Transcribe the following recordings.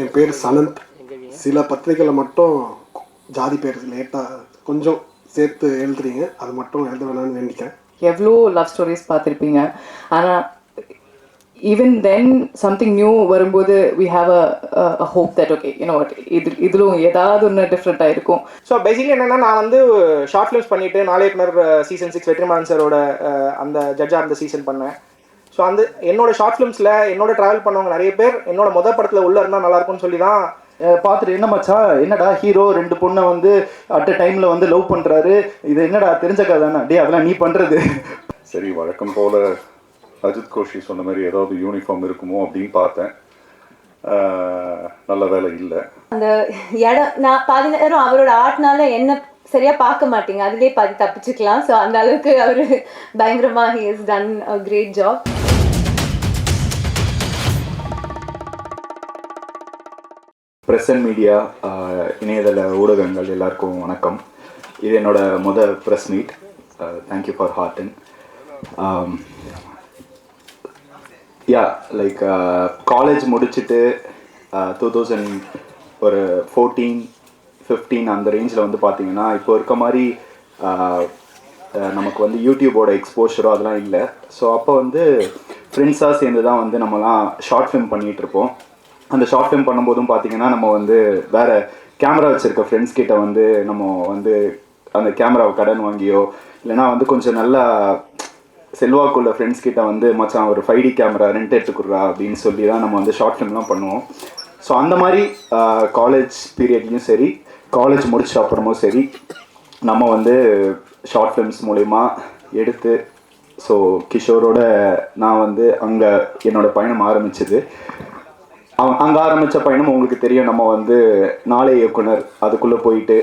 என் பேர் சனந்த். சில பத்திரிகையில் மட்டும் ஜாதி பேர் லேட்டாக கொஞ்சம் சேர்த்து எழுதுறீங்க, அது மட்டும் எழுத வேணாம்னு வேண்டிக்கிறேன். எவ்வளோ லவ் ஸ்டோரிஸ் பார்த்துருப்பீங்க, ஆனால் ஈவன் தென் சம்திங் நியூ வரும்போது we have a hope that okay you know what இதிலும் ஏதாவது ஒன்று டிஃப்ரெண்ட்டாக இருக்கும். ஸோ பேசிக்கலி என்னென்னா, நான் வந்து ஷார்ட் ஃபிலிம்ஸ் பண்ணிவிட்டு நாளையக்குனர் சீசன் 6 வெற்றிமாறன் சாரோட அந்த ஜட்ஜாக இருந்த சீசன் பண்ணேன். ஸோ அந்த என்னோட ஷார்ட் ஃபிலிம்ஸில் என்னோட ட்ராவல் பண்ணவங்க நிறைய பேர் என்னோட மொதல் படத்தில் உள்ளே இருந்தால் நல்லாயிருக்கும்னு சொல்லி தான் பார்த்துட்டு, என்ன மச்சா என்னடா ஹீரோ 2 பொண்ணை வந்து அட் அ டைமில் வந்து லவ் பண்ணுறாரு, இது என்னடா தெரிஞ்ச கதானே டே அதெல்லாம் நீ பண்ணுறது. சரி, வழக்கம் போல் அஜித் கோஷி சொன்ன மாதிரி ஏதாவது யூனிஃபார்ம் இருக்குமோ அப்படின்னு பார்த்தேன். நல்ல வேலை இல்லை. அந்த இடம் நான் பாதி நேரம் அவரோட ஆர்ட்னால என்ன சரியாக பார்க்க மாட்டீங்க, அதுலேயே பாதி தப்பிச்சுக்கலாம். ஸோ அந்த அளவுக்கு அவர் பயங்கரமாக he has done a great job. Press and media, இணையதள ஊடகங்கள் எல்லாருக்கும் வணக்கம். இது என்னோட ப்ரெஸ் மீட். தேங்க்யூ ஃபார் ஹார்டன். லைக் காலேஜ் முடிச்சுட்டு 2014-15 அந்த ரேஞ்சில் வந்து பார்த்தீங்கன்னா, இப்போ இருக்க மாதிரி நமக்கு வந்து யூடியூபோட எக்ஸ்போஷரோ அதெல்லாம் இல்லை. ஸோ அப்போ வந்து ஃப்ரெண்ட்ஸாக சேர்ந்து தான் வந்து நம்மலாம் ஷார்ட் ஃபிலிம் பண்ணிகிட்ருப்போம். அந்த ஷார்ட் ஃபிலிம் பண்ணும்போதும் பார்த்தீங்கன்னா, நம்ம வந்து வேறு கேமரா வச்சுருக்க ஃப்ரெண்ட்ஸ் கிட்ட வந்து நம்ம வந்து அந்த கேமராவை கடன் வாங்கியோ, இல்லைனா வந்து கொஞ்சம் நல்லா செல்வாக்குள்ள ஃப்ரெண்ட்ஸ் கிட்ட வந்து மச்சான் ஒரு 5D கேமரா ரெண்ட் எடுத்துக்குறா அப்படின்னு சொல்லி தான் நம்ம வந்து ஷார்ட் ஃபிலிம்லாம் பண்ணுவோம். ஸோ அந்த மாதிரி காலேஜ் பீரியட்லேயும் சரி, காலேஜ் முடிச்ச அப்புறமும் சரி, நம்ம வந்து ஷார்ட் ஃபிலிம்ஸ் மூலிமா எடுத்து, ஸோ கிஷோரோட நான் வந்து அங்கே என்னோடய பயணம் ஆரம்பிச்சது. அங்கே ஆரம்பித்த பயணம் உங்களுக்கு தெரியும். நம்ம வந்து நாளை இயக்குனர் அதுக்குள்ளே போயிட்டு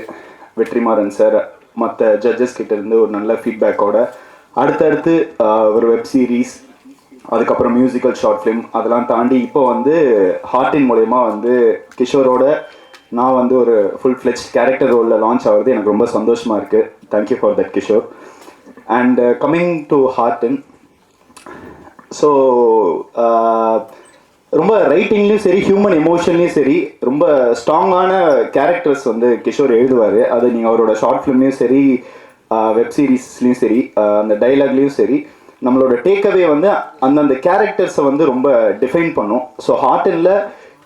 வெற்றிமாறன் சார் மற்ற ஜட்ஜஸ் கிட்டேருந்து ஒரு நல்ல ஃபீட்பேக்கோட அடுத்தடுத்து ஒரு வெப் சீரிஸ், அதுக்கப்புறம் மியூசிக்கல் ஷார்ட் ஃபிலிம், அதெல்லாம் தாண்டி இப்போ வந்து ஹார்ட்டின் மூலயமா வந்து கிஷோரோட நான் வந்து ஒரு ஃபுல் ஃப்ளெஜ் கேரக்டர் ரோலில் லான்ச் ஆகிறது எனக்கு ரொம்ப சந்தோஷமாக இருக்குது. Thank you for that Kishore. And coming to Heartin, so ரொம்ப ரைட்டிங்லேயும் சரி, ஹியூமன் எமோஷன்லேயும் சரி, ரொம்ப ஸ்ட்ராங்கான கேரக்டர்ஸ் வந்து கிஷோர் எழுதுவார். அது நீங்கள் அவரோட ஷார்ட் ஃபிலிம்லேயும் சரி, வெப் சீரிஸ்லேயும் சரி, அந்த டைலாக்லேயும் சரி, நம்மளோட டேக்அவே வந்து அந்தந்த கேரக்டர்ஸை வந்து ரொம்ப டிஃபைன் பண்ணும். ஸோ ஹார்ட்டினில்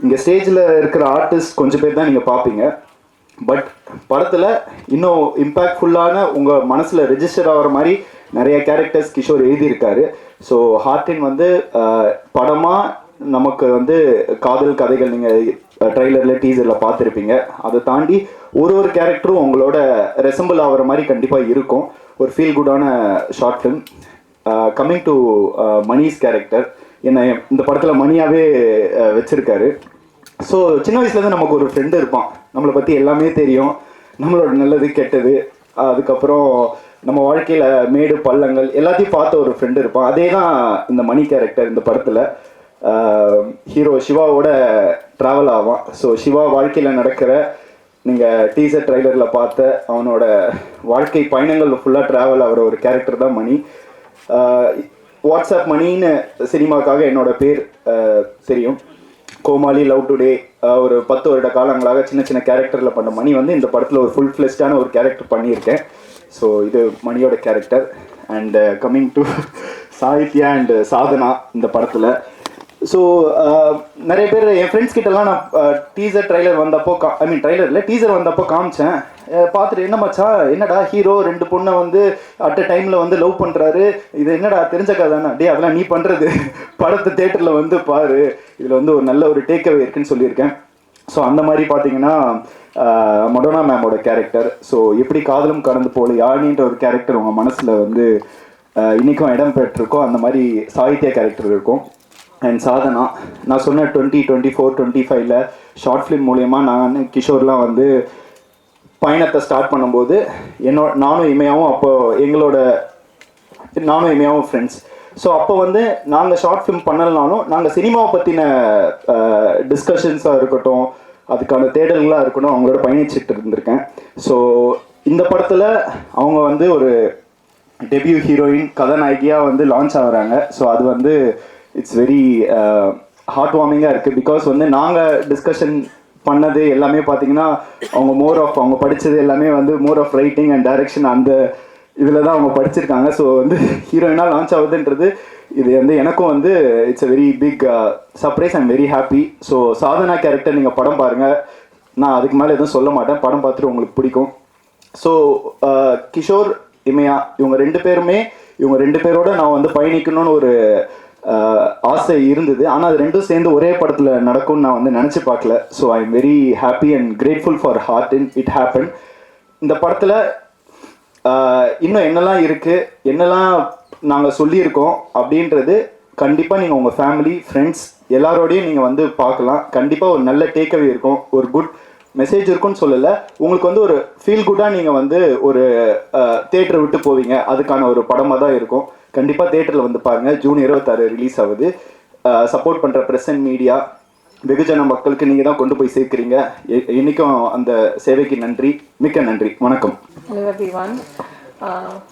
இங்கே ஸ்டேஜில் இருக்கிற ஆர்டிஸ்ட் கொஞ்சம் பேர் தான் நீங்கள் பார்ப்பீங்க. பட் படத்தில் இன்னும் இம்பேக்ட்ஃபுல்லான உங்கள் மனசில் ரெஜிஸ்டர் ஆகிற மாதிரி நிறைய கேரக்டர்ஸ் கிஷோர் எழுதியிருக்காரு. ஸோ ஹார்ட்டின் வந்து படமாக நமக்கு வந்து காதல் கதைகள் நீங்கள் ட்ரெய்லரில் டீசரில் பார்த்துருப்பீங்க. அதை தாண்டி ஒரு கேரக்டரும் உங்களோட ரெசம்பிள் ஆகிற மாதிரி கண்டிப்பாக இருக்கும். ஒரு ஃபீல் குட்டான ஷார்ட் ஃபிலிம். கம்மிங் டு மணிஸ் கேரக்டர், என்னை இந்த படத்தில் மணியாகவே வச்சுருக்காரு. ஸோ சின்ன வயசுலேருந்து நமக்கு ஒரு ஃப்ரெண்டு இருப்பான், நம்மளை பற்றி எல்லாமே தெரியும், நம்மளோட நல்லது கெட்டது, அதுக்கப்புறம் நம்ம வாழ்க்கையில் மேடு பள்ளங்கள் எல்லாத்தையும் பார்த்த ஒரு ஃப்ரெண்டு இருப்பான். அதே தான் இந்த மணி கேரக்டர் இந்த படத்தில் ஹீரோ சிவாவோட ட்ராவல் ஆவான். ஸோ சிவா வாழ்க்கையில் நடக்கிற, நீங்கள் டீசர் ட்ரைலரில் பார்த்த அவனோட வாழ்க்கை பயணங்கள் ஃபுல்லாக ட்ராவல் ஆகிற ஒரு கேரக்டர் தான் மணி. வாட்ஸ்அப் மணின்னு சினிமாக்காக என்னோட பேர் தெரியும். கோமாளி, லவ் டுடே, ஒரு 10 வருட காலங்களாக சின்ன சின்ன கேரக்டரில் பண்ண மணி வந்து இந்த படத்தில் ஒரு ஃபுல் ஃப்ளெஷ்டான ஒரு கேரக்டர் பண்ணியிருக்கேன். ஸோ இது மணியோட character. And coming to Sahithya and Sadhana இந்த படத்தில். ஸோ நிறைய பேர் என் ஃப்ரெண்ட்ஸ் கிட்டலாம் நான் டீசர் ட்ரைலர் வந்தப்போ டீசர் வந்தப்போ காமிச்சேன். பார்த்துட்டு, என்ன மச்சா என்னடா ஹீரோ 2 பொண்ணை வந்து அட் அ டைமில் வந்து லவ் பண்ணுறாரு, இது என்னடா தெரிஞ்ச கதானே டே அதெல்லாம் நீ பண்ணுறது, படத்தை தேட்டரில் வந்து பாரு, இதில் வந்து ஒரு நல்ல ஒரு டேக்அவே இருக்குன்னு சொல்லியிருக்கேன். ஸோ அந்த மாதிரி பார்த்தீங்கன்னா மடோனா மேமோட கேரக்டர், ஸோ எப்படி காதலும் கடந்து போல யாழின்ற ஒரு கேரக்டர் உங்கள் மனசில் வந்து இன்றைக்கும் இடம் பெற்றிருக்கோ, அந்த மாதிரி சாகித்யா கேரக்டர் இருக்கும். அண்ட் சாதனா, நான் சொன்ன 2024-25 ஷார்ட் ஃபிலிம் மூலயமா நான் கிஷோர்லாம் வந்து பயணத்தை ஸ்டார்ட் பண்ணும்போது நானும் இமையாவும் ஃப்ரெண்ட்ஸ். ஸோ அப்போ வந்து நாங்கள் ஷார்ட் ஃபிலிம் பண்ணலனாலும் நாங்கள் சினிமாவை பற்றின டிஸ்கஷன்ஸாக இருக்கட்டும், அதுக்கான தேடல்களாக இருக்கட்டும், அவங்களோட பயணிச்சுட்டு இருந்திருக்கேன். ஸோ இந்த படத்தில் அவங்க வந்து ஒரு டெபியூ ஹீரோயின் கதாநாயகியாக வந்து லான்ச் ஆகுறாங்க. ஸோ அது வந்து இட்ஸ் வெரி ஹார்ட் வார்மிங்காக இருக்குது. பிகாஸ் வந்து நாங்கள் டிஸ்கஷன் பண்ணது எல்லாமே பார்த்தீங்கன்னா அவங்க அவங்க படித்தது எல்லாமே வந்து more of writing and direction அந்த இதில் தான் அவங்க படிச்சிருக்காங்க. ஸோ வந்து ஹீரோயினாக லான்ச் ஆகுதுன்றது இது வந்து எனக்கும் வந்து it's a very big surprise. I'm very happy. So Sadhana character நீங்கள் படம் பாருங்கள், நான் அதுக்கு மேலே எதுவும் சொல்ல மாட்டேன். படம் பார்த்துட்டு உங்களுக்கு பிடிக்கும். ஸோ கிஷோர், இமையா இவங்க ரெண்டு பேரோட நான் வந்து பயணிக்கணும்னு ஒரு ஆசை இருந்தது. ஆனால் அது ரெண்டும் சேர்ந்து ஒரே படத்தில் நடக்கும்னு நான் வந்து நினச்சி பார்க்கல. So I am very happy and grateful for heart in it happen. இந்த படத்தில் இன்னும் என்னெல்லாம் இருக்குது, என்னெல்லாம் நாங்கள் சொல்லியிருக்கோம் அப்படின்றது கண்டிப்பாக நீங்கள் உங்கள் ஃபேமிலி ஃப்ரெண்ட்ஸ் எல்லாரோடையும் நீங்கள் வந்து பார்க்கலாம். கண்டிப்பாக ஒரு நல்ல டேக்அவே இருக்கும், ஒரு குட் மெசேஜ் இருக்குன்னு சொல்லலை. உங்களுக்கு வந்து ஒரு ஃபீல் குட்டாக நீங்கள் வந்து ஒரு தேட்டரை விட்டு போவீங்க, அதுக்கான ஒரு படமாக தான் இருக்கும். கண்டிப்பாக தேட்டரில் வந்து பாருங்கள். ஜூன் 26 ரிலீஸ் ஆகுது. சப்போர்ட் பண்ணுற ப்ரெஸ் அண்ட் மீடியா வெகுஜன மக்களுக்கு நீங்கள் தான் கொண்டு போய் சேர்க்குறீங்க. இன்றைக்கும் அந்த சேவைக்கு நன்றி, மிக்க நன்றி. வணக்கம். Hello everyone.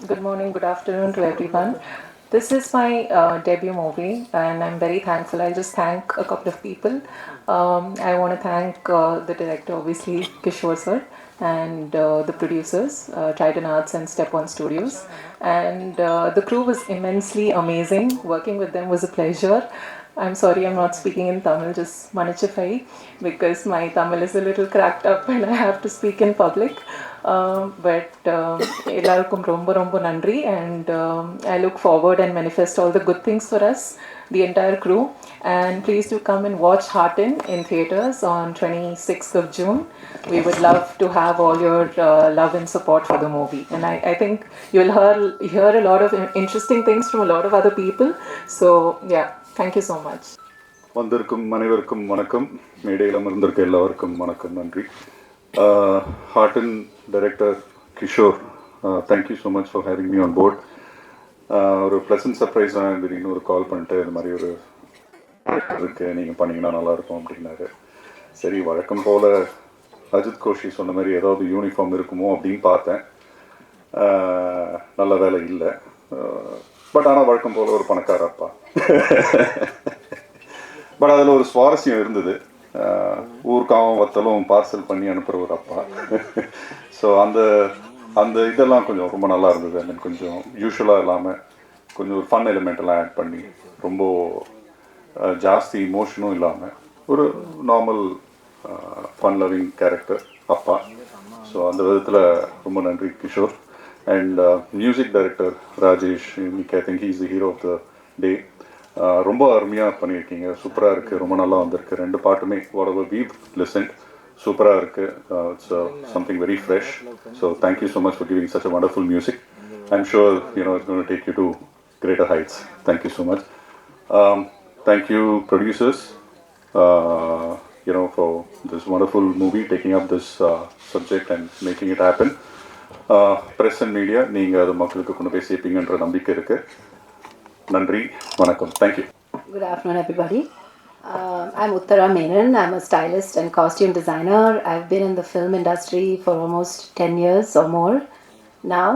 Good morning, good afternoon to everyone. This is my debut movie and I'm very thankful. I'll just thank a couple of people. I want to thank the director, obviously, Kishore sir, and the producers, Triton Arts and Step One Studios. And the crew was immensely amazing. Working with them was a pleasure. I'm sorry I'm not speaking in Tamil, just Manichafai, because my Tamil is a little cracked up and I have to speak in public. But எல்லாருக்கும் ரொம்ப ரொம்ப நன்றி, and I look forward and manifest all the good things for us, the entire crew. And please do come and watch Heartin in theaters on 26th of June. We would love to have all your love and support for the movie. And I think you'll hear a lot of interesting things from a lot of other people. So yeah, thank you so much. வந்திருக்கும் அனைவருக்கும் வணக்கம். மேடையில் அமர்ந்திருக்க எல்லாருக்கும் வணக்கம், நன்றி. ஹார்டன் director Kishore, thank you so much for having me on board. ஒரு ப்ளசன்ட் சர்ப்ரைஸ் தான் திடீர்னு ஒரு கால் பண்ணிட்டு இந்த மாதிரி ஒரு இருக்குது, நீங்கள் பண்ணிங்கன்னா நல்லாயிருக்கும் அப்படின்னாரு. சரி, வழக்கம் போல் அஜித் கோஷி சொன்ன மாதிரி ஏதாவது யூனிஃபார்ம் இருக்குமோ அப்படின்னு பார்த்தேன். நல்ல வேலை இல்லை. பட் ஆனால் வழக்கம் போல் ஒரு பணக்கார அப்பா. பட் அதில் ஒரு சுவாரஸ்யம் இருந்தது. ஊருக்காவும் வத்தலும் பார்சல் பண்ணி அனுப்புகிற ஒரு அப்பா. ஸோ அந்த இதெல்லாம் கொஞ்சம் ரொம்ப நல்லா இருந்தது. ஐ மீன் கொஞ்சம் யூஷுவலாக இல்லாமல் கொஞ்சம் ஒரு ஃபன் எலிமெண்ட்டெல்லாம் ஆட் பண்ணி ரொம்ப ஜாஸ்தி இமோஷனும் இல்லாமல் ஒரு நார்மல் ஃபன் லவ்விங் கேரக்டர் அப்பா. ஸோ அந்த விதத்தில் ரொம்ப நன்றி Kishore. And music director Rajesh, I think he is the hero of the day. ரொம்ப அருமையாக பண்ணியிருக்கீங்க, சூப்பராக இருக்குது, ரொம்ப நல்லா வந்திருக்கு. ரெண்டு பாட்டுமே வாட் எவர் வீவ் லிசன்ட் சூப்பராக இருக்குது. It's something very fresh. So thank you so much for giving such a wonderful music. I'm sure it's going to take you to greater heights. Thank you so much. Thank you producers, for this wonderful movie, taking up this subject and making it happen. Press and media, நீங்க அது மக்களுக்கு கொண்டு போய் சேர்ப்பீங்கன்ற நம்பிக்கை இருக்கு. நன்றி, வணக்கம். Thank you. Good afternoon everybody. I'm Uttara Menon. I'm a stylist and costume designer. I've been in the film industry for almost 10 years or more now.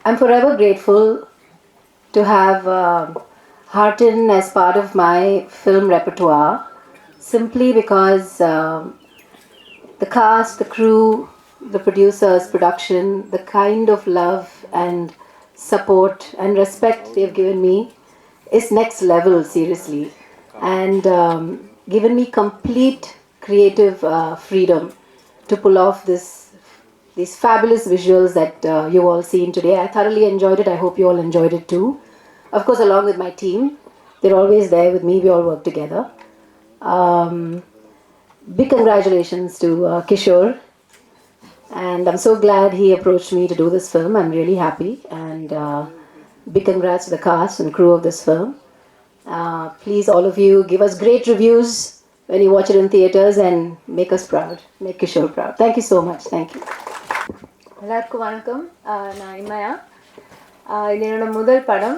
I'm forever grateful to have Heartin as part of my film repertoire, simply because the cast, the crew, the producers, production, the kind of love and support and respect they've given me is next level, seriously, and given me complete creative freedom to pull off these fabulous visuals that you all seen today. I thoroughly enjoyed it. I hope you all enjoyed it too. Of course, along with my team, they're always there with me. We all work together. Big congratulations to Kishore, and I'm so glad he approached me to do this film. I'm really happy, and big congrats to the cast and crew of this film. Please, all of you, give us great reviews when you watch it in theaters and make us proud. Make Kishore proud. Thank you so much. Thank you. எல்லாருக்கும் வணக்கம். நான் இமையா. இது என்னோட முதல் படம்.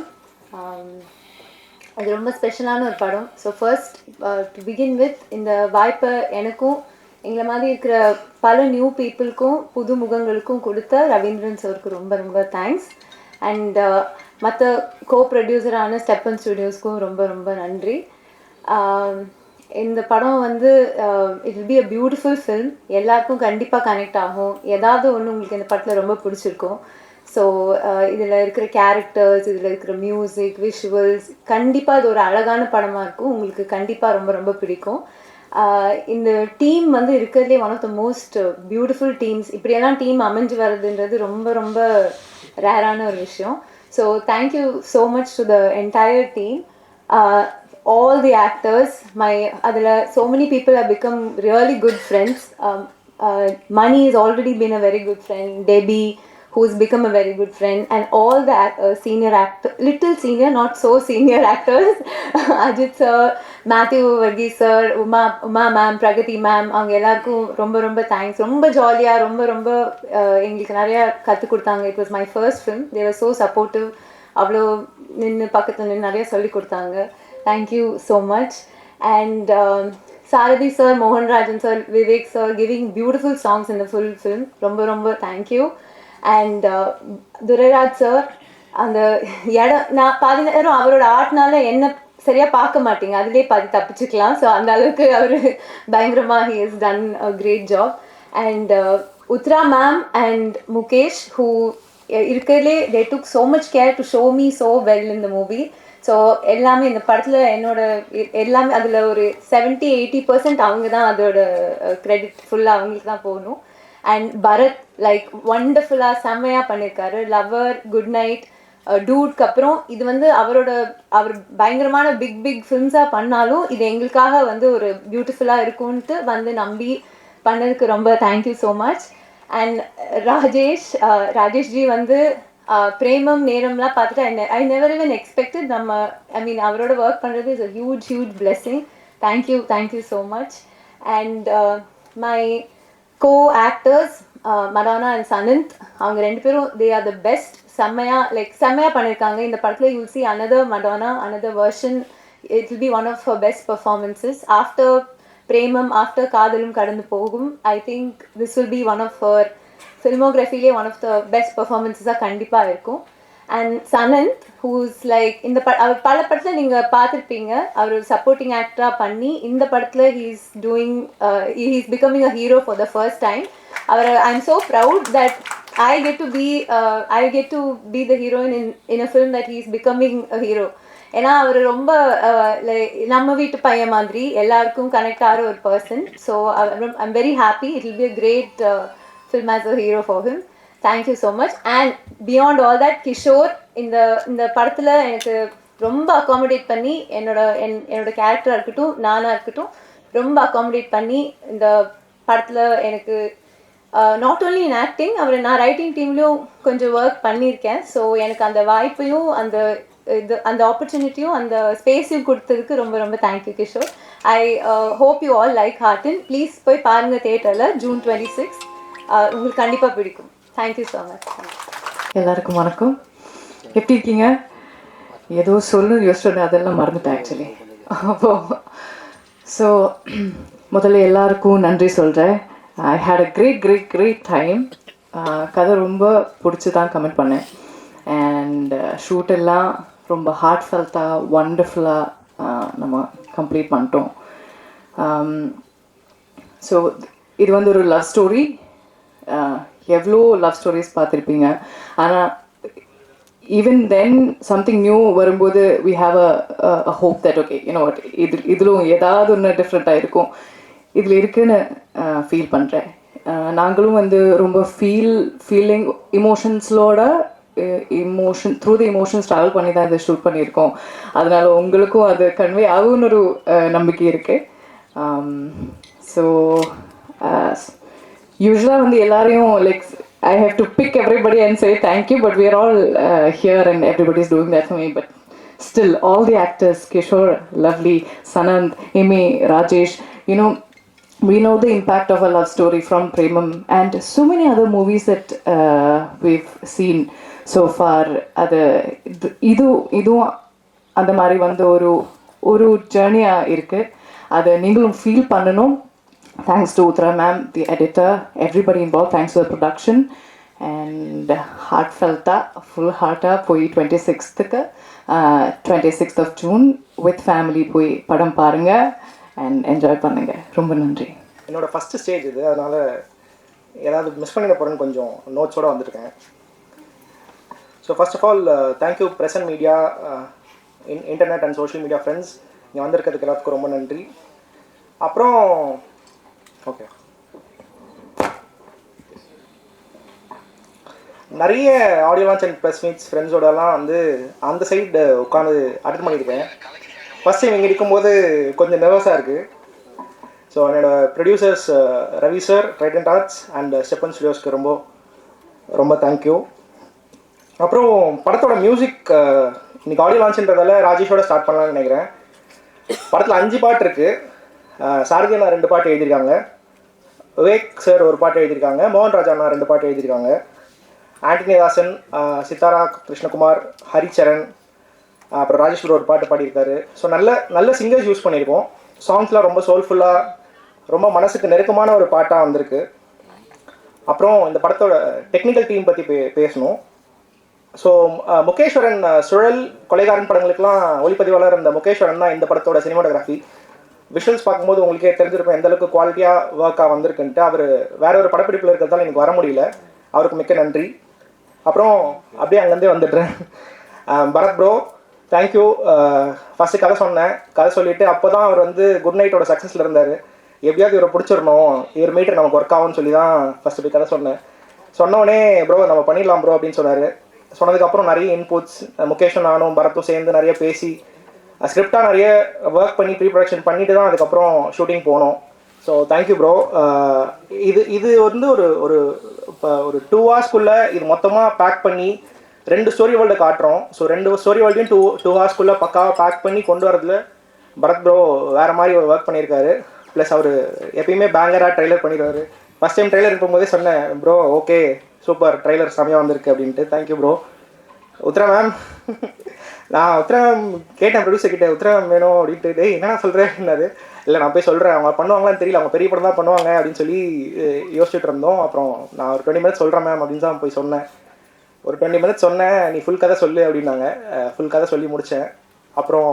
அது ரொம்ப ஸ்பெஷலான ஒரு படம். So first to begin with, இந்த வாய்ப்பை எனக்கும் எங்களை மாதிரி இருக்கிற பல நியூ பீப்புளுக்கும் புது முகங்களுக்கும் கொடுத்த ரவீந்திரன் சாருக்கு ரொம்ப ரொம்ப தேங்க்ஸ். அண்ட் மற்ற கோ ப்ரொடியூசரான ஸ்டெப்பன் ஸ்டுடியோஸ்க்கும் ரொம்ப ரொம்ப நன்றி. இந்த படம் வந்து it will be a beautiful film. எல்லாருக்கும் கண்டிப்பாக கனெக்ட் ஆகும். ஏதாவது ஒன்று உங்களுக்கு இந்த படத்தில் ரொம்ப பிடிச்சிருக்கும். ஸோ இதில் இருக்கிற கேரக்டர்ஸ், இதில் இருக்கிற மியூசிக், விஷுவல்ஸ், கண்டிப்பாக இது ஒரு அழகான படமாக இருக்கும். உங்களுக்கு கண்டிப்பாக ரொம்ப ரொம்ப பிடிக்கும். இந்த டீம் வந்து இருக்கிறதுலே one of the most beautiful teams. இப்படியெல்லாம் டீம் அமைஞ்சு வர்றதுன்றது ரொம்ப ரொம்ப ரேரான ஒரு விஷயம். So thank you so much to the entire team. All the actors, so many people have become really good friends. Mani has already been a very good friend. Debbie, who's become a very good friend, and all the senior actors, little senior, not so senior actors, Ajit sir, Matthew Varghese sir, Uma ma'am, Pragati ma'am, அவங்க எல்லாருக்கும் ரொம்ப ரொம்ப thanks. ரொம்ப ஜாலியாக ரொம்ப எங்களுக்கு நிறையா கற்றுக் கொடுத்தாங்க. It was my first film. They were so supportive. அவ்வளோ நின்று பக்கத்தில் நின்று நிறையா சொல்லி கொடுத்தாங்க. Thank you so much. And Sarathi sir, Mohan Rajan sir, Vivek sir, giving beautiful songs in the full film. Romba romba thank you. And Duraraj sir, அந்த இடம் நான் பாதி நேரம் அவரோட ஆர்ட்னால என்ன சரியாக பார்க்க மாட்டீங்க, அதிலே பாதி தப்பிச்சுக்கலாம். ஸோ அந்த அளவுக்கு அவர் பயங்கரமாக he has done a great job. And Uttara ma'am and Mukesh, who இருக்கிறதுலே they took so much care to show me so well in the movie. So எல்லாமே இந்த படத்தில் என்னோட எல்லாமே அதில் ஒரு 70-80% அவங்க தான் அதோட க்ரெடிட் ஃபுல்லாக அவங்களுக்கு தான் போகணும். அண்ட் பரத் லைக் ஒண்டர்ஃபுல்லாக செம்மையாக பண்ணியிருக்காரு. லவர், குட் நைட், டூட்க்கு அப்புறம் இது வந்து அவர் பயங்கரமான பிக் ஃபிலிம்ஸாக பண்ணாலும் இது எங்களுக்காக வந்து ஒரு பியூட்டிஃபுல்லாக இருக்கும்ன்ட்டு வந்து நம்பி பண்ணதுக்கு ரொம்ப தேங்க்யூ ஸோ மச். அண்ட் ராஜேஷ்ஜி வந்து பிரேமம் நேரம்லாம் பார்த்துட்டு ஐ நெவர் even expected அவரோட ஒர்க் பண்ணுறது is a huge blessing. Thank you so much. And my co-actors Madana and Sanand, அவங்க ரெண்டு பேரும் they are the best. செம்மையாக பண்ணியிருக்காங்க இந்த படத்தில். you'll see another Madonna, another version. It will be one of her best performances after Premam, after காதலும் கடந்து போகும். I think this will be one of her filmography one of the best performances கண்டிப்பாக இருக்கும். And Sanand, who's like இந்த அவர் பல படத்தில் நீங்கள் பார்த்துருப்பீங்க, அவர் சப்போர்ட்டிங் ஆக்டராக பண்ணி இந்த படத்தில் he's becoming a hero for the first time. I'm so proud that I get to be the heroine in a film that he's becoming a hero. ஏன்னா அவர் ரொம்ப நம்ம வீட்டு பையன் மாதிரி எல்லாருக்கும் கனெக்ட் ஆகிற ஒரு person. So I'm very happy. It will be a great film as a hero for him. Thank you so much. And beyond all that, Kishore இந்த படத்தில் எனக்கு ரொம்ப அகாமடேட் பண்ணி என்னோட கேரக்டராக இருக்கட்டும், நானாக இருக்கட்டும், ரொம்ப அகாமடேட் பண்ணி இந்த படத்தில் எனக்கு நாட் ஓன்லி இன் ஆக்டிங், நான் ரைட்டிங் டீம்லேயும் கொஞ்சம் ஒர்க் பண்ணியிருக்கேன். ஸோ எனக்கு அந்த வாய்ப்பையும் அந்த ஆப்பர்ச்சுனிட்டியும் அந்த ஸ்பேஸையும் கொடுத்ததுக்கு ரொம்ப ரொம்ப thank you Kishore. I hope you all like heart. Please போய் பாருங்கள் தியேட்டரில் June 26. உங்களுக்கு கண்டிப்பாக பிடிக்கும். Thank you so much. எல்லாருக்கும் வணக்கம். எப்படி இருக்கீங்க? ஏதோ யோசிச்சோட அதெல்லாம் மறந்துட்டேன் ஆக்சுவலி. ஸோ முதல்ல எல்லாருக்கும் நன்றி சொல்கிறேன். ஐ ஹேட் அ கிரேட் டைம். கதை ரொம்ப பிடிச்சி தான் கமெண்ட் பண்ணேன். அண்ட் ஷூட் எல்லாம் ரொம்ப ஹார்ட் ஃபெல்ட்டாக ஒண்டர்ஃபுல்லாக நம்ம கம்ப்ளீட் பண்ணிட்டோம். ஸோ இது வந்து ஒரு லவ் ஸ்டோரி. எவ்வளோ லவ் ஸ்டோரிஸ் பார்த்துருப்பீங்க. ஆனால் ஈவன் தென் சம்திங் நியூ வரும்போது we have a hope that okay what இதிலும் ஏதாவது ஒன்று டிஃப்ரெண்ட்டாக இருக்கும் இதில் இருக்குன்னு ஃபீல் பண்ணுறேன். நாங்களும் வந்து ரொம்ப feeling through the emotions travel பண்ணி தான் இதை ஷூட் பண்ணியிருக்கோம். அதனால உங்களுக்கும் அது கன்வே ஆகும்னு ஒரு நம்பிக்கை இருக்குது. ஸோ யூஸ்வலாக வந்து எல்லாரையும் like I have to pick everybody and say thank you, but we are all here and everybody is doing that for me. But still, all the actors, Kishore, lovely, Sanand, Amy, Rajesh, we know the impact of a love story from Premam and so many other movies that we've seen so far. இதுவும் அந்த மாதிரி வந்து ஒரு ஜேர்னியாக இருக்குது. அதை நீங்களும் feel பண்ணணும். Thanks to Uttara ma'am, the editor, everybody involved. Thanks to the production. And ஹார்ட்ஃபெல்ட்டாக ஃபுல் ஹார்ட்டாக போய் 26th of June with family போய் படம் பாருங்கள் அண்ட் என்ஜாய் பண்ணுங்கள். ரொம்ப நன்றி. என்னோடய ஃபஸ்ட்டு ஸ்டேஜ் இது, அதனால் ஏதாவது மிஸ் பண்ணிட போகிறேன்னு கொஞ்சம் நோட்ஸோடு வந்திருக்கேன். So first of all thank you press and media, internet and social media friends, இங்கே வந்திருக்கிறதுக்கு எல்லாத்துக்கும் ரொம்ப நன்றி. அப்புறம் ஓகே, நிறைய audio launch and press meets ஃப்ரெண்ட்ஸோடலாம் வந்து அந்த சைடு உட்காந்து அட்டென்ட் பண்ணியிருக்கேன். ஃபஸ்ட் டைம் இங்கே இருக்கும்போது கொஞ்சம் நர்வஸாக இருக்குது. ஸோ என்னோடய producers Ravi sir, Trident Arts and ஸ்டெப்பன் ஸ்டுடியோஸ்க்கு ரொம்ப ரொம்ப தேங்க்யூ. அப்புறம் படத்தோட மியூசிக் இன்றைக்கி ஆடியோ லான்ச்சுன்றதால ராஜேஷோட ஸ்டார்ட் பண்ணலான்னு நினைக்கிறேன். படத்தில் 5 பாட்டு இருக்குது. சாரதி அண்ணா 2 பாட்டு எழுதியிருக்காங்க, விவேக் சார் ஒரு பாட்டு எழுதியிருக்காங்க, மோகன் ராஜா அண்ணா 2 பாட்டு எழுதியிருக்காங்க, ஆண்டனி தாசன், சித்தாரா கிருஷ்ணகுமார், ஹரிச்சரண், அப்புறம் ராஜேஷ் ஒரு பாட்டு பாடியிருக்காரு. ஸோ நல்ல சிங்கர்ஸ் யூஸ் பண்ணியிருக்கோம். சாங்ஸ்லாம் ரொம்ப சோல்ஃபுல்லாக, ரொம்ப மனசுக்கு நெருக்கமான ஒரு பாட்டாக வந்திருக்கு. அப்புறம் இந்த படத்தோட டெக்னிக்கல் டீம் பற்றி பேசணும். ஸோ முகேஸ்வரன், சுழல், கொலைகாரன் படங்களுக்கெல்லாம் ஒளிப்பதிவாளர் இந்த முகேஸ்வரன் தான் இந்த படத்தோட சினிமாட்டோகிராஃபி. விஷுவல்ஸ் பார்க்கும்போது உங்களுக்கே தெரிஞ்சிருப்பேன் எந்தளவுக்கு குவாலிட்டியாக ஒர்க்காக வந்திருக்குன்ட்டு. அவர் வேற ஒரு படப்பிடிப்பில் இருக்கிறதால எனக்கு வர முடியல, அவருக்கு மிக்க நன்றி. அப்புறம் அப்படியே அங்கேருந்தே வந்துடுறேன். Bharat bro thank you. ஃபஸ்ட்டு கதை சொன்னேன், கதை சொல்லிவிட்டு அப்போ தான் அவர் வந்து குட் நைட்டோட சக்ஸஸில் இருந்தார். எப்படியாவது இவரை பிடிச்சிடணும், இவர் மீட்டர் நமக்கு ஒர்க் ஆகும்னு சொல்லி தான் ஃபஸ்ட்டு போய் கதை சொன்னேன். சொன்னோடனே ப்ரோ நம்ம பண்ணிடலாம் ப்ரோ அப்படின்னு சொன்னார். சொன்னதுக்கப்புறம் நிறைய இன்புட்ஸ் முகேஷும் நானும் பரத்தும் சேர்ந்து நிறைய பேசி ஸ்கிரிப்டாக நிறைய ஒர்க் பண்ணி ப்ரீ ப்ரொடக்ஷன் பண்ணிட்டு தான் அதுக்கப்புறம் ஷூட்டிங் போனோம். So thank you bro. இது வந்து ஒரு இப்போ ஒரு 2 ஹவர்ஸ்க்குள்ளே இது மொத்தமாக பேக் பண்ணி 2 ஸ்டோரி வேர்ல்டை காட்டுறோம். ஸோ 2 ஸ்டோரி வேர்ல்டையும் 2 ஹவர்ஸ்க்குள்ளே பக்காவாக பேக் பண்ணி கொண்டு வரதுல பரத் ப்ரோ வேறு மாதிரி ஒரு ஒர்க் பண்ணியிருக்காரு. ப்ளஸ் அவர் எப்பயுமே பேங்கராக ட்ரெய்லர் பண்ணிடுவார். ஃபஸ்ட் டைம் ட்ரெய்லர் இருக்கும்போதே சொன்னேன் ப்ரோ ஓகே சூப்பர் ட்ரெய்லர் செமையாக வந்திருக்கு அப்படின்ட்டு. Thank you bro. உத்ரா மேம், நான் உத்ரா மேம் கேட்டேன் ப்ரொடியூசர் கிட்டே, உத்ரா மேம் வேணும் அப்படின்ட்டு. டேய் என்ன சொல்கிறேன்னாரு. இல்லை நான் போய் சொல்கிறேன், அவங்க பண்ணுவாங்களான்னு தெரியல, அவங்க பெரிய படம் தான் பண்ணுவாங்க அப்படின்னு சொல்லி யோசிச்சுட்டு இருந்தோம். அப்புறம் நான் ஒரு 20 மினிட்ஸ் சொல்கிறேன் மேம் அப்படின்னு தான் போய் சொன்னேன். ஒரு 20 மினிட்ஸ் சொன்னேன், நீ ஃபுல் கதை சொல்லு அப்படின்னாங்க. ஃபுல் கதை சொல்லி முடித்தேன். அப்புறம்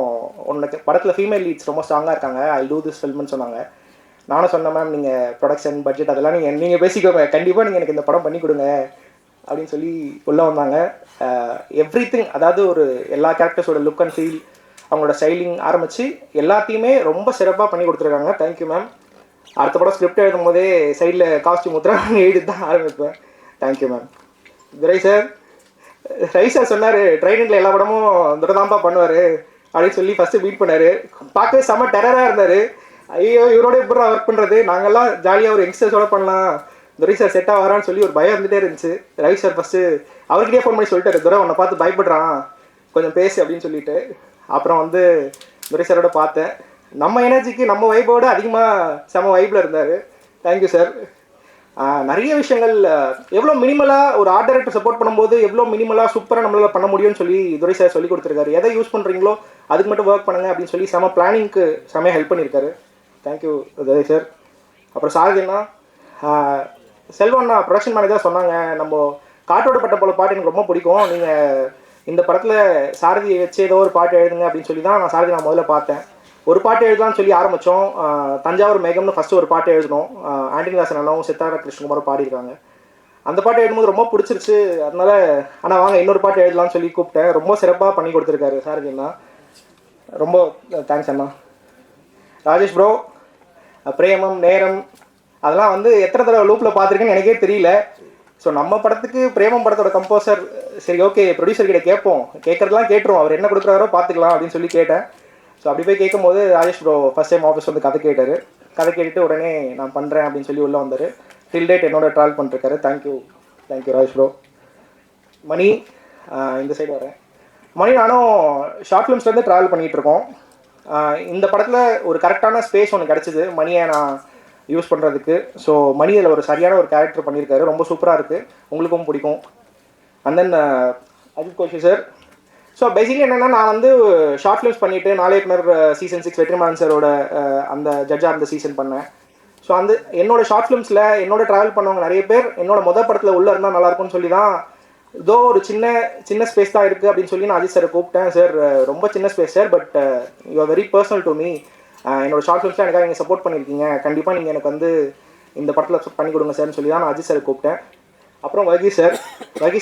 உனக்கு படத்தில் ஃபீமேல் லீட்ஸ் ரொம்ப ஸ்ட்ராங்காக இருக்காங்க, ஐ டூ திஸ் ஃபில்ம்னு சொன்னாங்க. நானும் சொன்னேன் மேம் நீங்கள் ப்ரொடக்ஷன் பட்ஜெட் அதெல்லாம் நீங்கள் பேசிக்கோங்க, கண்டிப்பாக நீங்கள் எனக்கு இந்த படம் பண்ணி கொடுங்க அப்படின்னு சொல்லி உள்ளே வந்தாங்க. எவ்ரிதிங், அதாவது ஒரு எல்லா கேரக்டர்ஸோட லுக் அண்ட் ஃபீல், அவங்களோட ஸ்டைலிங் ஆரம்பித்து எல்லாத்தையுமே ரொம்ப சிறப்பாக பண்ணி கொடுத்துருக்காங்க. Thank you ma'am. அடுத்த படம் ஸ்கிரிப்ட் எழுதும் போதே சைடில் காஸ்டியூம் ஊற்றுறாங்க எழுதி தான் ஆரம்பிப்பேன். Thank you ma'am. Durai sir, Ravi sir சொன்னார் ட்ரைனிங்கில் எல்லா படமும் துரதாம்பா பண்ணுவார் அப்படின்னு சொல்லி ஃபஸ்ட்டு மீட் பண்ணார். பார்க்கவே செம்ம டெரராக இருந்தார். ஐயோ இவரோட எப்படி ஒர்க் பண்ணுறது, நாங்கள்லாம் ஜாலியாக ஒரு யங்ஸ்டர்ஸோட பண்ணலாம், துரை சார் செட்டாக வரான்னு சொல்லி ஒரு பயம் வந்துகிட்டே இருந்துச்சு. ரவி சார் ஃபஸ்ட்டு அவர்கிட்டே ஃபோன் பண்ணி சொல்லிட்டாரு, துரை உன்னை பார்த்து பயப்படுறான் கொஞ்சம் பேசு அப்படின்னு சொல்லிட்டு. அப்புறம் வந்து துரை சாரோட பார்த்தேன், நம்ம எனர்ஜிக்கு நம்ம வைப்போட அதிகமாக செம வைப்பில் இருந்தார். Thank you sir. நிறைய விஷயங்கள் எவ்வளோ மினிமலாக ஒரு ஆர்ட் டைரக்டர் சப்போர்ட் பண்ணும்போது எவ்வளோ மினிமலாக சூப்பராக நம்மளால் பண்ண முடியும்னு சொல்லி துரை சார் சொல்லி கொடுத்துருக்காரு. எதை யூஸ் பண்ணுறீங்களோ அதுக்கு மட்டும் ஒர்க் பண்ணுங்க அப்படின்னு சொல்லி செம பிளானிங்க்கு செமையாக ஹெல்ப் பண்ணியிருக்காரு. தேங்க்யூ துரை சார். அப்புறம் சாரதினா செல்வண்ணா ப்ரொடக்ஷன் மேனேஜர் சொன்னாங்க, நம்ம காட்டோட பட்ட போல பாட்டு எனக்கு ரொம்ப பிடிக்கும், நீங்கள் இந்த படத்தில் சாரதியை வச்சு ஏதோ ஒரு பாட்டு எழுதுங்க அப்படின்னு சொல்லி தான் நான் சாரதி நான் முதல்ல பார்த்தேன். ஒரு பாட்டு எழுதலாம்னு சொல்லி ஆரம்பித்தோம். தஞ்சாவூர் மேகம்னு ஃபஸ்ட்டு ஒரு பாட்டு எழுதணும். ஆண்டனி தாசன் அண்ணாவும் சித்தாரா கிருஷ்ணகுமாரும் பாடியிருக்காங்க. அந்த பாட்டு எழுதும்போது ரொம்ப பிடிச்சிருச்சு. அதனால ஆனால் வாங்க இன்னொரு பாட்டு எழுதலாம்னு சொல்லி கூப்பிட்டேன். ரொம்ப சிறப்பாக பண்ணி கொடுத்துருக்காரு சாரதி அண்ணா. ரொம்ப தேங்க்ஸ் அண்ணா. ராஜேஷ் ப்ரோ, பிரேமம் நேரம் அதெல்லாம் வந்து எத்தனை தடவை லூப்பில் பார்த்துருக்கேன்னு எனக்கே தெரியல. ஸோ நம்ம படத்துக்கு பிரேமம் படத்தோட கம்போசர் சரி ஓகே ப்ரொடியூசர் கிட்ட கேட்போம், கேட்குறதுலாம் கேட்டுருவோம், அவர் என்ன கொடுக்குறாரோ பார்த்துக்கலாம் அப்படின்னு சொல்லி கேட்டேன். ஸோ அப்படி போய் கேட்கும்போது Rajesh bro first time office வந்து கதை கேட்டார். கதை கேட்டுட்டு உடனே நான் பண்ணுறேன் அப்படின்னு சொல்லி உள்ளே வந்தார். டில் டேட் என்னோட ட்ராவல் பண்ணிருக்காரு. Thank you Rajesh bro. மணி, இந்த சைடு வரேன். மணி நானும் ஷார்ட் ஃபிலிம்ஸ்லேருந்து ட்ராவல் பண்ணிகிட்ருக்கோம். இந்த படத்தில் ஒரு கரெக்டான ஸ்பேஸ் ஒன்று கிடச்சிது மணியை நான் யூஸ் பண்ணுறதுக்கு. ஸோ மணி அதில் ஒரு சரியான ஒரு கேரக்டர் பண்ணியிருக்காரு, ரொம்ப சூப்பராக இருக்குது, உங்களுக்கும் பிடிக்கும். And then Ajith Koshy sir. So basically என்னென்னா நான் வந்து ஷார்ட் ஃபிலிம்ஸ் பண்ணிவிட்டு நாளையக்குனர் சீசன் 6 வெற்றிமாறன் சாரோட அந்த ஜட்ஜாக இருந்த சீசன் பண்ணேன். ஸோ அந்த என்னோட ஷார்ட் ஃபிலிம்ஸில் என்னோட ட்ராவல் பண்ணவங்க நிறைய பேர் என்னோட மொதல் படத்தில் உள்ளே இருந்தால் நல்லாயிருக்கும்னு சொல்லி தான் இதோ ஒரு சின்ன ஸ்பேஸ் தான் இருக்குது அப்படின்னு சொல்லி நான் அஜித் சார் கூப்பிட்டேன். சார் ரொம்ப சின்ன space sir, but you are very personal to me. என்னோட ஷார்ட் ஃபிலிம்ஸில் எனக்காக நீங்கள் சப்போர்ட் பண்ணியிருக்கீங்க, கண்டிப்பாக நீங்கள் எனக்கு வந்து இந்த படத்தில் பண்ணி கொடுங்க சார்னு சொல்லி தான் நான் அஜித் சார் கூப்பிட்டேன். அப்புறம் வகி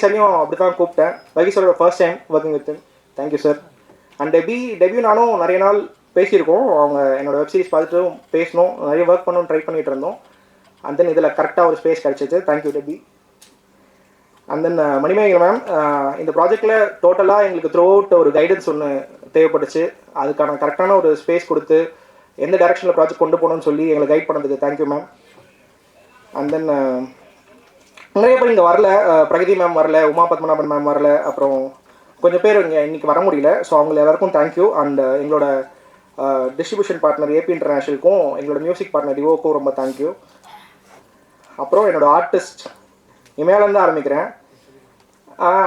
சாரையும் அப்படி தான் கூப்பிட்டேன். வகி சாரோட first time working with thank you sir. And debut நானும் நிறைய நாள் பேசியிருக்கோம். அவங்க என்னோடய வெப்சீரிஸ் பார்த்துட்டு பேசணும், நிறைய ஒர்க் பண்ணணும்னு ட்ரை பண்ணிகிட்டு இருந்தோம். அண்ட் தென் இதில் கரெக்டாக ஒரு ஸ்பேஸ் கிடச்சிச்சு. Thank you Debi. And then Manimegalai ma'am, இந்த ப்ராஜெக்டில் டோட்டலாக எங்களுக்கு த்ரூ அவுட் ஒரு கைடன்ஸ் ஒன்று தேவைப்பட்டுச்சு. அதுக்கான கரெக்டான ஒரு ஸ்பேஸ் கொடுத்து எந்த டைரெக்ஷனில் ப்ராஜெக்ட் கொண்டு போகணும்னு சொல்லி எங்களை கைட் பண்ணதுக்கு தேங்க்யூ மேம். அண்ட் தென் நிறைய பேர் இங்கே வரல, பிரகதி மேம் வரல, உமா பத்மநாபன் மேம் வரல, அப்புறம் கொஞ்சம் பேர் இங்கே இன்றைக்கி வர முடியல. ஸோ அவங்க எல்லாருக்கும் தேங்க்யூ. அண்ட் எங்களோட டிஸ்ட்ரிபியூஷன் பார்ட்னர் ஏபி இன்டர்நேஷ்னலுக்கும் எங்களோட மியூசிக் பார்ட்னர் டிவோக்கும் ரொம்ப தேங்க்யூ. அப்புறம் என்னோடய ஆர்டிஸ்ட் இமேலேருந்து ஆரம்பிக்கிறேன்.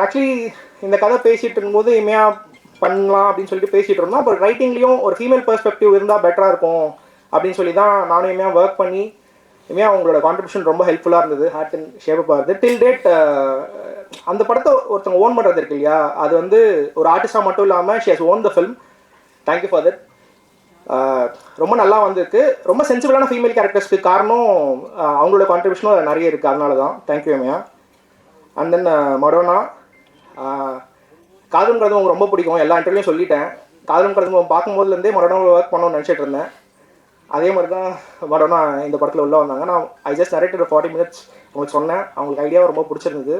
ஆக்சுவலி இந்த கதை பேசிகிட்டு இருக்கும்போது இமையா பண்ணலாம் அப்படின்னு சொல்லிட்டு பேசிகிட்டு இருந்தோம். அப்புறம் ரைட்டிங்லேயும் ஒரு ஃபீமேல் பெர்ஸ்பெக்டிவ் இருந்தால் பெட்டராக இருக்கும் அப்படின்னு சொல்லி தான் நானும் இமையா ஒர்க் பண்ணி இமையா அவங்களோட கான்ட்ரிபியூஷன் ரொம்ப ஹெல்ப்ஃபுல்லாக இருந்தது, ஹார்ட் அண்ட் ஷேப்பாக இருந்தது. டில் டேட் அந்த படத்தை ஒருத்தவங்க ஓன் பண்ணுறது இருக்கு இல்லையா, அது வந்து ஒரு ஆர்டிஸ்டாக மட்டும் இல்லாமல் she has own the film. Thank you for that. ரொம்ப நல்லா வந்திருக்கு. ரொம்ப சென்சிபிளான ஃபீமேல் கேரக்டர்ஸ்க்கு காரணம் அவங்களோட கான்ட்ரிபியூஷனும் நிறைய இருக்குது, அதனால தான் தேங்க்யூ இமையா. அண்ட் தென் மடோனா, காதலும் கருதும் அவங்க ரொம்ப பிடிக்கும், எல்லா இன்டர்வியூலையும் சொல்லிட்டேன். காதலும் கருதும் பார்க்கும்போதுலேருந்தே மடோனாவில் ஒர்க் பண்ணணும்னு நினச்சிட்டு இருந்தேன். அதே மாதிரி தான் மடோனா இந்த படத்தில் உள்ளே வந்தாங்க. நான் ஐ ஜஸ்ட் நரேட்டட் 40 minutes உங்களுக்கு சொன்னேன், அவங்களுக்கு ஐடியாவை ரொம்ப பிடிச்சிருந்தது,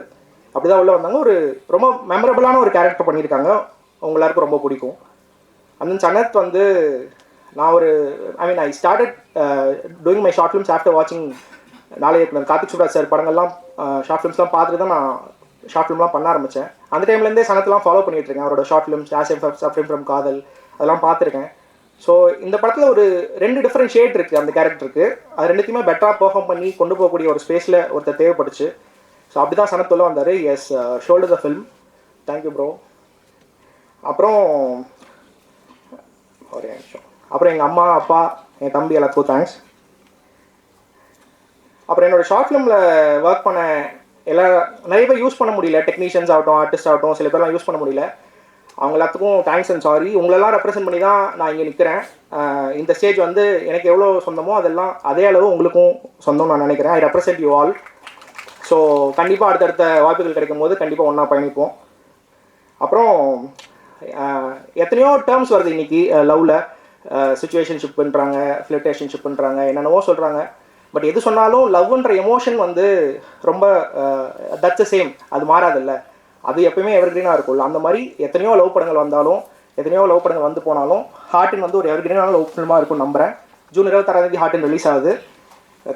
அப்படி தான் உள்ளே வந்தாங்க. ஒரு ரொம்ப மெமரபிளான ஒரு கேரக்டர் பண்ணியிருக்காங்க, உங்க எல்லாருக்கும் ரொம்ப பிடிக்கும். அந்த சனத் வந்து நான் ஒரு I started doing my short films after வாட்சிங் நாளைய கார்த்திக் சுப்ராஜ் சார் படங்கள்லாம் ஷார்ட் ஃபிலிம்ஸ்லாம் பார்த்துட்டு தான் நான் ஷார்ட் ஃபிலிம்லாம் பண்ண ஆரம்பித்தேன். அந்த டைம்லேருந்தே சனத்தெலாம் ஃபாலோ பண்ணிகிட்ருக்கேன். அவரோட ஷார்ட் ஃபிலிம்ஸ் சஃப்ரிங் ஃப்ரம் காதல் அதெல்லாம் பார்த்துருக்கேன். ஸோ இந்த படத்தில் ஒரு 2 டிஃப்ரெண்ட் ஷேட் இருக்குது அந்த கேரக்டருக்கு. அது ரெண்டுத்தையுமே பெட்டராக பெர்ஃபார்ம் பண்ணி கொண்டு போகக்கூடிய ஒரு ஸ்பேஸில் ஒருத்தர் தேவைப்பட்டுச்சு. ஸோ அப்படி தான் சனத்துள்ள வந்தார். Yes, shoulder the film. Thank you bro. அப்புறம் ஒரே நிமிஷம். அப்புறம் எங்கள் அம்மா அப்பா என் தம்பி எல்லாத்துக்கும் தேங்க்ஸ். அப்புறம் என்னோடய ஷார்ட் ஃபிலிமில் ஒர்க் பண்ண நிறைய பேர் யூஸ் பண்ண முடியல, டெக்னீஷியன்ஸ் ஆகட்டும், ஆர்டிஸ்ட் ஆகட்டும், சில பேர்லாம் யூஸ் பண்ண முடியல. அவங்க எல்லாத்துக்கும் தேங்க்ஸ் அண்ட் சாரி. உங்களெல்லாம் ரெப்ரசென்ட் பண்ணி தான் நான் இங்கே நிற்கிறேன். இந்த ஸ்டேஜ் வந்து எனக்கு எவ்வளோ சொந்தமோ அதெல்லாம் அதே அளவு உங்களுக்கும் சொந்தம் நான் நினைக்கிறேன். ஐ ரெப்ரசென்ட் யூ ஆல். ஸோ கண்டிப்பாக அடுத்தடுத்த வாய்ப்புகள் கிடைக்கும் போது கண்டிப்பாக ஒன்றா பயணிப்போம். அப்புறம் எத்தனையோ டேர்ம்ஸ் வருது இன்றைக்கி லவ்வில். சிச்சுவேஷன்ஷிப்புன்றாங்க, ஃப்ளிட்டேஷன்ஷிப்புன்றாங்க, என்னென்னவோ சொல்கிறாங்க. பட் எது சொன்னாலும் லவ்ன்ற எமோஷன் வந்து ரொம்ப தட்ஸ் சேம், அது மாறாதில்ல, அது எப்பயுமே எவர்கிரீனாக இருக்கும்ல. அந்த மாதிரி எத்தனையோ லவ் படங்கள் வந்தாலும், எத்தனையோ லவ் படங்கள் வந்து போனாலும் ஹார்ட்டின் வந்து ஒரு எவர்கிரீனான லவ் ஃபில்மாக இருக்கும்னு நம்புகிறேன். ஜூன் 26 ஹார்ட்டின் ரிலீஸ் ஆகுது,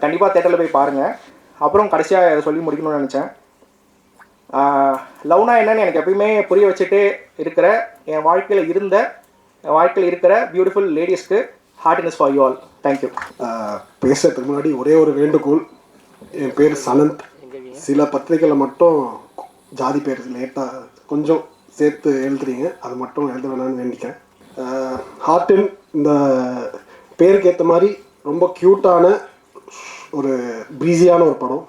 கண்டிப்பாக தேட்டரில் போய் பாருங்கள். அப்புறம் கடைசியாக சொல்லி முடிக்கணும்னு நினச்சேன். லவ்னா என்னன்னு எனக்கு எப்பயுமே புரிய வச்சுட்டு இருக்கிற என் வாழ்க்கையில் இருக்கிற பியூட்டிஃபுல் லேடிஸ்க்கு Heartin is for you all. Thank you. பேசுறதுக்கு முன்னாடி ஒரே ஒரு வேண்டுகோள். என் பேர் சனந்த். சில பத்திரிகையில் மட்டும் ஜாதி பேர் லேட்டாக கொஞ்சம் சேர்த்து எழுதுறீங்க, அது மட்டும் எழுத வேணான்னு வேண்டிக்கிறேன். ஹார்ட்டின் இந்த பேருக்கு ஏற்ற மாதிரி ரொம்ப க்யூட்டான ஒரு ப்ரீஸியான ஒரு படம்.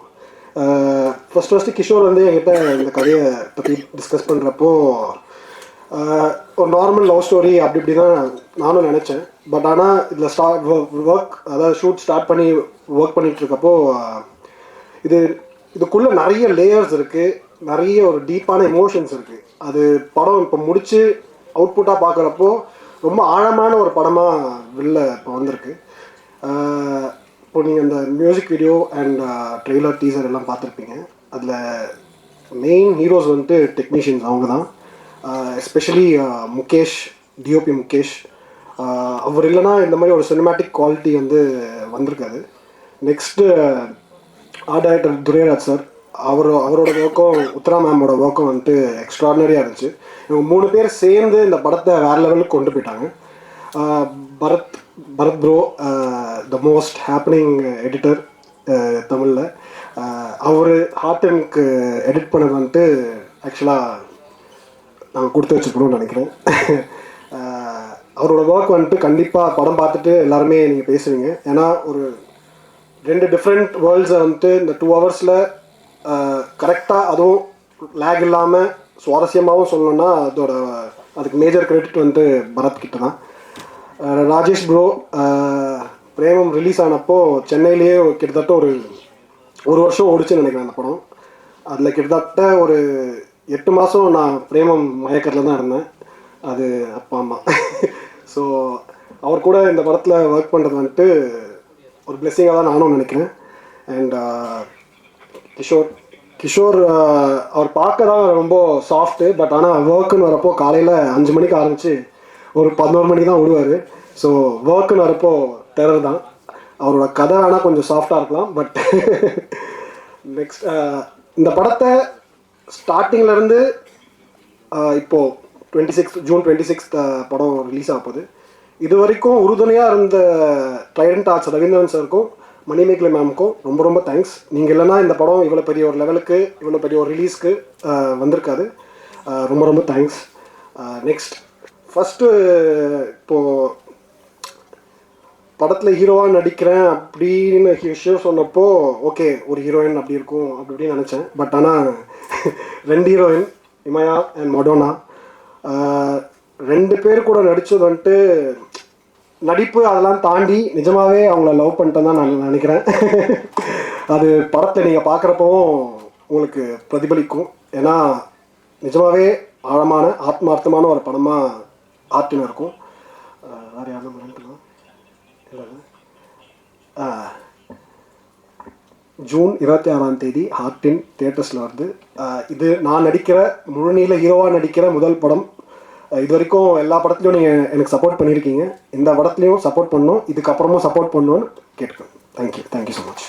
ஃபஸ்ட்டு கிஷோர் வந்து என்கிட்ட இந்த கதையை பற்றி டிஸ்கஸ் பண்ணுறப்போ ஒரு நார்மல் லவ் ஸ்டோரி அப்படி இப்படி தான் நானும் நினச்சேன். பட் ஆனால் இதில் ஒர்க் அதாவது ஷூட் ஸ்டார்ட் பண்ணி ஒர்க் பண்ணிகிட்ருக்கப்போ இதுக்குள்ளே நிறைய லேயர்ஸ் இருக்குது, நிறைய ஒரு டீப்பான எமோஷன்ஸ் இருக்குது. அது படம் இப்போ முடித்து அவுட்புட்டாக பார்க்குறப்போ ரொம்ப ஆழமான ஒரு படமாக வெளில இப்போ வந்திருக்கு. இப்போ நீங்கள் அந்த music video and trailer teaser எல்லாம் பார்த்துருப்பீங்க. அதில் மெயின் ஹீரோஸ் வந்துட்டு டெக்னீஷியன்ஸ் அவங்க தான். Especially Mukesh, DOP Mukesh. அவர் இல்லைனா இந்த மாதிரி ஒரு சினிமேட்டிக் குவாலிட்டி வந்து வந்திருக்காது. Next art director Durairaj sir, அவரோட ஒர்க்கும் உத்ரா மேமோட ஒர்க்கும் வந்துட்டு எக்ஸ்ட்ராடினரியாக இருந்துச்சு. இவங்க 3 பேர் சேர்ந்து இந்த படத்தை வேறு லெவலுக்கு கொண்டு போயிட்டாங்க. Bharath bro, the most happening editor தமிழில், அவர் ஹார்ட்டனுக்கு எடிட் பண்ணது வந்துட்டு ஆக்சுவலாக நாங்கள் கொடுத்து வச்சுருக்கணும்னு நினைக்கிறேன். அவரோட ஒர்க் வந்துட்டு கண்டிப்பாக படம் பார்த்துட்டு எல்லாருமே நீங்கள் பேசுவீங்க. ஏன்னா 2 டிஃப்ரெண்ட் வேர்ல்ட்ஸை வந்துட்டு இந்த 2 ஹவர்ஸில் கரெக்டாக அதுவும் லேக் இல்லாமல் சுவாரஸ்யமாகவும் சொல்லணும்னா அதுக்கு மேஜர் கிரெடிட் வந்துட்டு பரத் கிட்ட தான். ராஜேஷ் ப்ரோ பிரேமம் ரிலீஸ் ஆனப்போ சென்னையிலேயே கிட்டத்தட்ட ஒரு வருஷம் ஓடிச்சுன்னு நினைக்கிறேன் அந்த படம். அதில் கிட்டத்தட்ட ஒரு 8 மாதம் நான் பிரேமம் மயக்கத்தில் தான் இருந்தேன். அது அப்பா அம்மா. ஸோ அவர் கூட இந்த படத்தில் ஒர்க் பண்ணுறது வந்துட்டு ஒரு பிளெஸ்ஸிங்காக தான் நானும் நினைக்கிறேன். அண்ட் கிஷோர் அவர் பார்க்க தான் ரொம்ப சாஃப்ட்டு, பட் ஆனால் ஒர்க்குன்னு வரப்போ காலையில் 5 மணிக்கு ஆரம்பித்து ஒரு 11 மணிக்கு தான் விடுவார். ஸோ ஒர்க்குன்னு வரப்போ டெரர் தான். அவரோட கதை வேணால் கொஞ்சம் சாஃப்டாக இருக்கலாம், பட் நெக்ஸ்ட் இந்த படத்தை ஸ்டார்டிங்லேருந்து இப்போது ஜூன் 26 படம் ரிலீஸ் ஆக போகுது. இது வரைக்கும் உறுதுணையாக இருந்த ட்ரைடன்ட் ஆர்ட்ஸ் ரவீந்திரன் சாருக்கும் மணிமேகலை மேமுக்கும் ரொம்ப ரொம்ப தேங்க்ஸ். நீங்கள் இல்லைன்னா இந்த படம் இவ்வளோ பெரிய ஒரு லெவலுக்கு, இவ்வளோ பெரிய ஒரு ரிலீஸ்க்கு வந்திருக்காது. ரொம்ப ரொம்ப தேங்க்ஸ். நெக்ஸ்ட் ஃபஸ்ட்டு இப்போது படத்தில் ஹீரோவாக நடிக்கிறேன் அப்படின்னு விஷயம் சொன்னப்போ ஓகே ஒரு ஹீரோயின் அப்படி இருக்கும் அப்படி இப்படின்னு நினச்சேன். பட் ஆனால் 2 ஹீரோயின் இமயா அண்ட் மடோனா 2 பேர் கூட நடித்தது வந்துட்டு நடிப்பு அதெல்லாம் தாண்டி நிஜமாகவே அவங்கள லவ் பண்ணிட்டேன் தான் நான் நினைக்கிறேன். அது படத்தை நீங்கள் பார்க்குறப்பவும் உங்களுக்கு பிரதிபலிக்கும். ஏன்னா நிஜமாகவே ஆழமான ஆத்மார்த்தமான ஒரு படமாக ஆர்ட்டுன்னு இருக்கும். வேறு யாரும் நினைக்கலாம் ஜூன் 26ஆம் தேதி ஹார்ட்டின் தியேட்டர்ஸில் வருது. இது நான் நடிக்கிற முழுநீள ஹீரோவாக நடிக்கிற முதல் படம். இது வரைக்கும் எல்லா படத்துலையும் நீங்கள் எனக்கு சப்போர்ட் பண்ணியிருக்கீங்க. இந்த படத்துலையும் சப்போர்ட் பண்ணணும், இதுக்கப்புறமும் சப்போர்ட் பண்ணணும்னு கேட்டுக்கோங்க. Thank you so much.